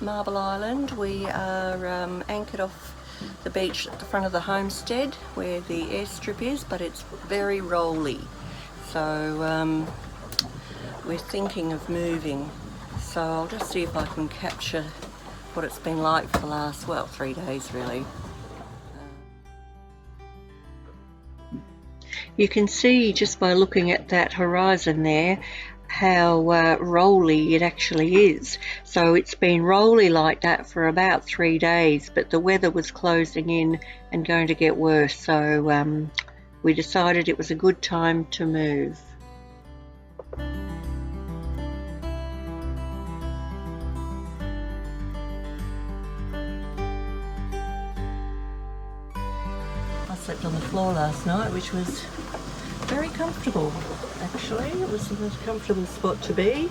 Marble Island. We are anchored off the beach at the front of the homestead where the airstrip is, but it's very rolly. So we're thinking of moving. So I'll just see if I can capture what it's been like for the last, well, 3 days really. You can see just by looking at that horizon there how rolly it actually is. So it's been rolly like that for about 3 days, but the weather was closing in and going to get worse, so we decided it was a good time to move. I slept on the floor last night, which was very comfortable actually. It was the most comfortable spot to be.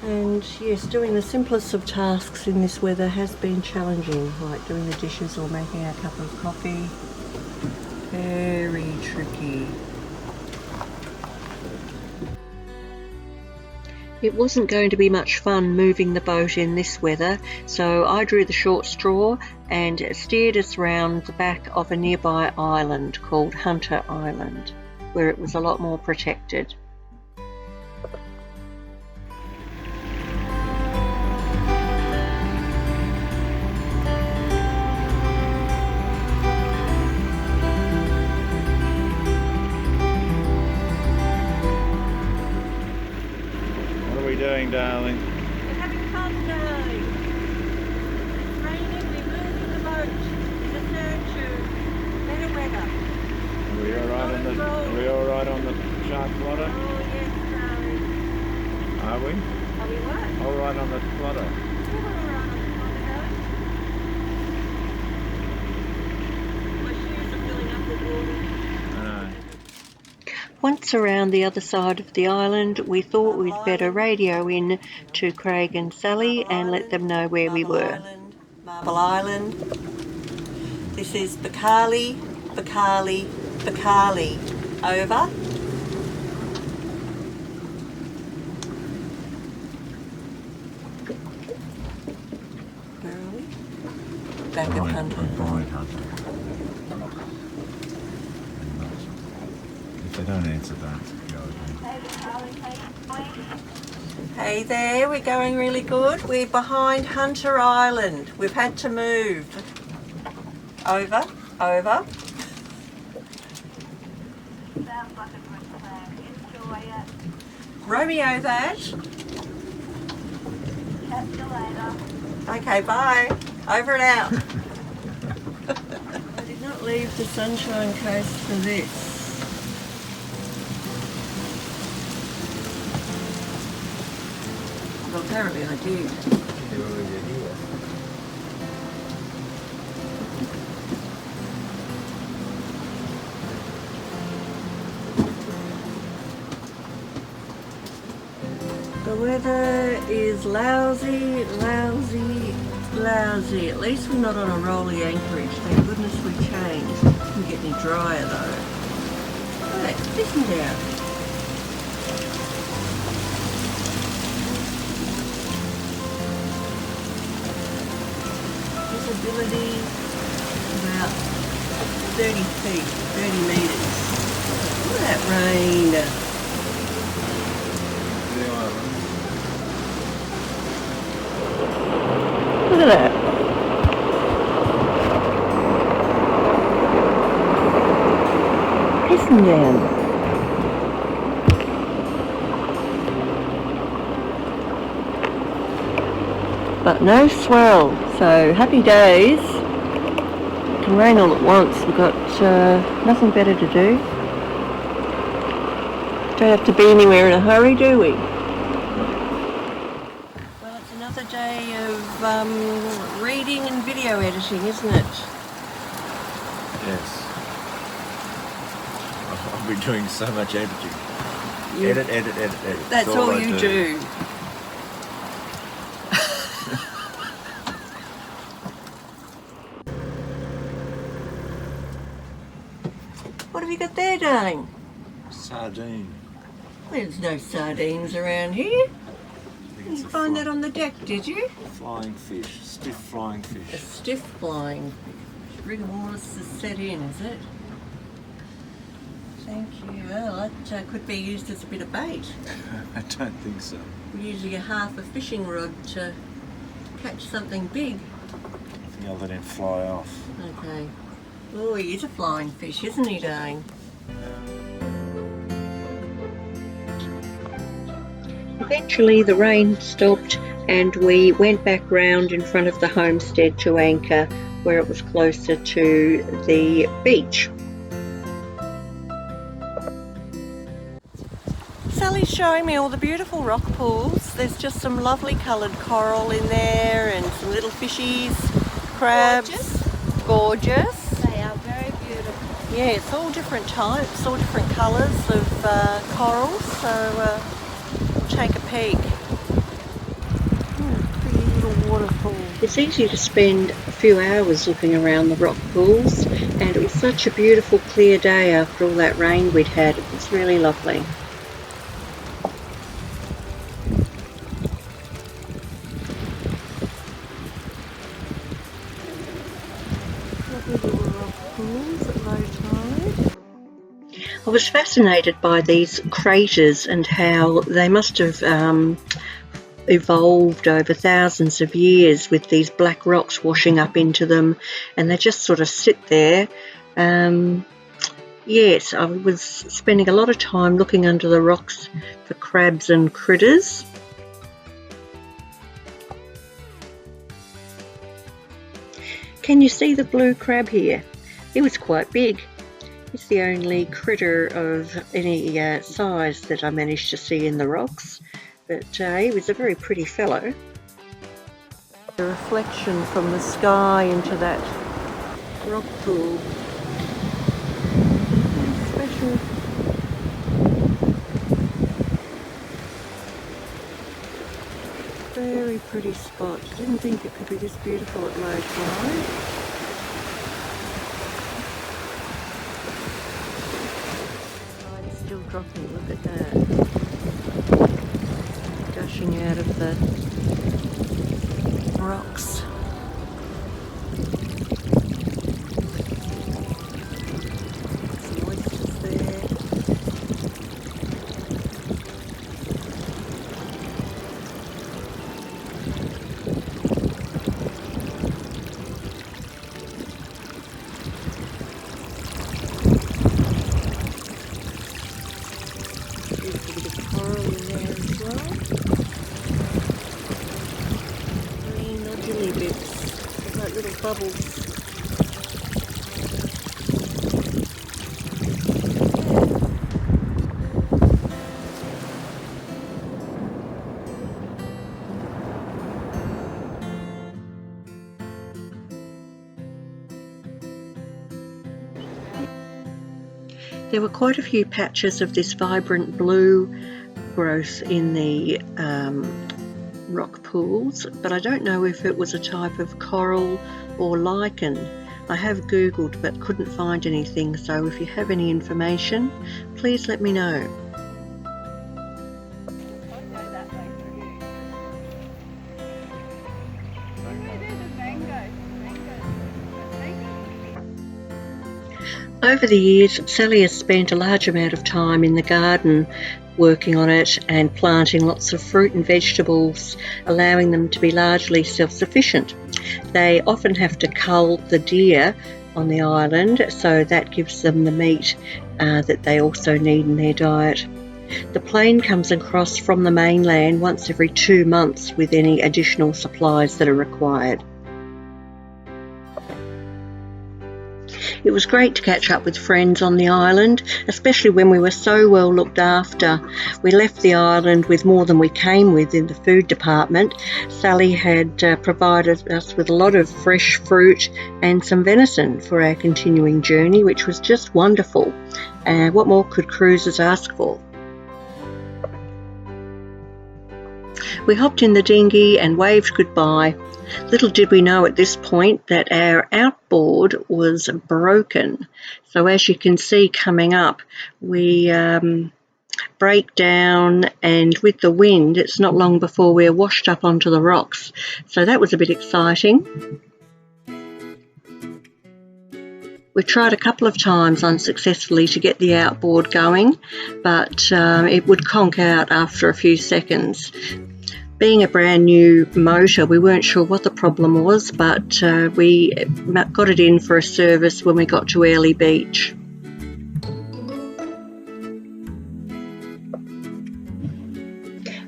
And yes, doing the simplest of tasks in this weather has been challenging, like doing the dishes or making a cup of coffee. Very tricky. It wasn't going to be much fun moving the boat in this weather, so I drew the short straw and steered us round the back of a nearby island called Hunter Island, where it was a lot more protected. What are we doing, darling? We're having fun today. It's raining, we're moving the boat in a third better weather. Are we all right on the shark plotter? Oh yes, darling. Are we? Are we what? All right on the plotter. Yeah, we're all right on the plotter. My shoes are filling up with water. I know. Once around the other side of the island, we thought we'd better radio in to Craig and Sally and let them know where we were. Marble Island. This is Bakali, Bakali, Bakali. Over. Where are we? Back at Hunter. Behind Hunter. If they don't answer, don't go again. Hey there, we're going really good. We're behind Hunter Island. We've had to move. Over, over. Sounds like a good plan. Enjoy it. Romeo that. Catch you later. Okay, bye. Over and out. I did not leave the Sunshine Coast for this. Well, apparently I did. The weather is lousy, lousy, lousy. At least we're not on a rolly anchorage. Thank goodness we changed. Couldn't get any drier though. Hey, listen down. Visibility about 30 feet, 30 metres. Look at that rain. Look at that. Pissing down. But no swell, so happy days. It can rain all at once. We've got nothing better to do. Don't have to be anywhere in a hurry, do we? Well, it's another day of reading and video editing, isn't it? Yes. I'll be doing so much editing. You- Edit. That's all I you do. What have you got there, darling? Sardine. There's no sardines around here. You find that on the deck, did you? Flying fish, stiff flying A fish. stiff flying. Rigor mortis is set in, is it? Thank you. Well, that could be used as a bit of bait. I don't think so. We're using a half a fishing rod to catch something big. I think I'll let him fly off. Okay. Oh, he is a flying fish, isn't he, darling? Eventually the rain stopped and we went back round in front of the homestead to anchor where it was closer to the beach. Sally's showing me all the beautiful rock pools. There's just some lovely coloured coral in there and some little fishies, crabs. Gorgeous. They are very beautiful. Yeah, it's all different types, all different colours of corals, so we'll take a peek. Pretty little waterfall. It's easy to spend a few hours looking around the rock pools, and it was such a beautiful clear day after all that rain we'd had. It was really lovely. I was fascinated by these craters and how they must have evolved over thousands of years with these black rocks washing up into them, and they just sort of sit there. Yes, I was spending a lot of time looking under the rocks for crabs and critters. Can you see the blue crab here? He was quite big. It's the only critter of any size that I managed to see in the rocks, but he was a very pretty fellow. The reflection from the sky into that rock pool. Special. Very pretty spot. Didn't think it could be this beautiful at low tide. Still dropping, look at that. Gushing out of the rocks. Some oysters there. Bubbles. There were quite a few patches of this vibrant blue growth in the rock pools, but I don't know if it was a type of coral or lichen. I have googled but couldn't find anything, so if you have any information, please let me know. Over the years, Sally has spent a large amount of time in the garden working on it and planting lots of fruit and vegetables, allowing them to be largely self-sufficient. They often have to cull the deer on the island, so that gives them the meat that they also need in their diet. The plane comes across from the mainland once every 2 months with any additional supplies that are required. It was great to catch up with friends on the island, especially when we were so well looked after. We left the island with more than we came with in the food department. Sally had provided us with a lot of fresh fruit and some venison for our continuing journey, which was just wonderful. What more could cruisers ask for? We hopped in the dinghy and waved goodbye. Little did we know at this point that our outboard was broken. So as you can see coming up, we break down, and with the wind it's not long before we're washed up onto the rocks. So that was a bit exciting. We tried a couple of times unsuccessfully to get the outboard going, but it would conk out after a few seconds. Being a brand new motor, we weren't sure what the problem was, but we got it in for a service when we got to Airlie Beach.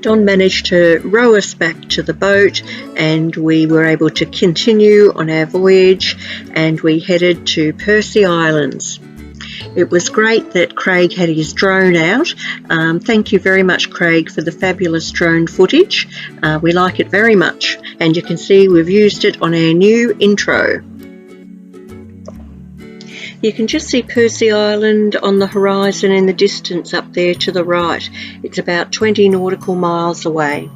Don managed to row us back to the boat, and we were able to continue on our voyage, and we headed to Percy Islands. It was great that Craig had his drone out. Thank you very much, Craig, for the fabulous drone footage. We like it very much, and you can see we've used it on our new intro. You can just see Percy Island on the horizon in the distance up there to the right. It's about 20 nautical miles away.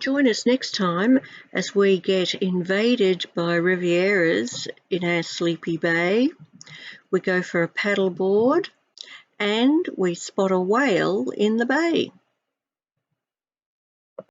Join us next time as we get invaded by Rivieras in our sleepy bay. We go for a paddleboard and we spot a whale in the bay.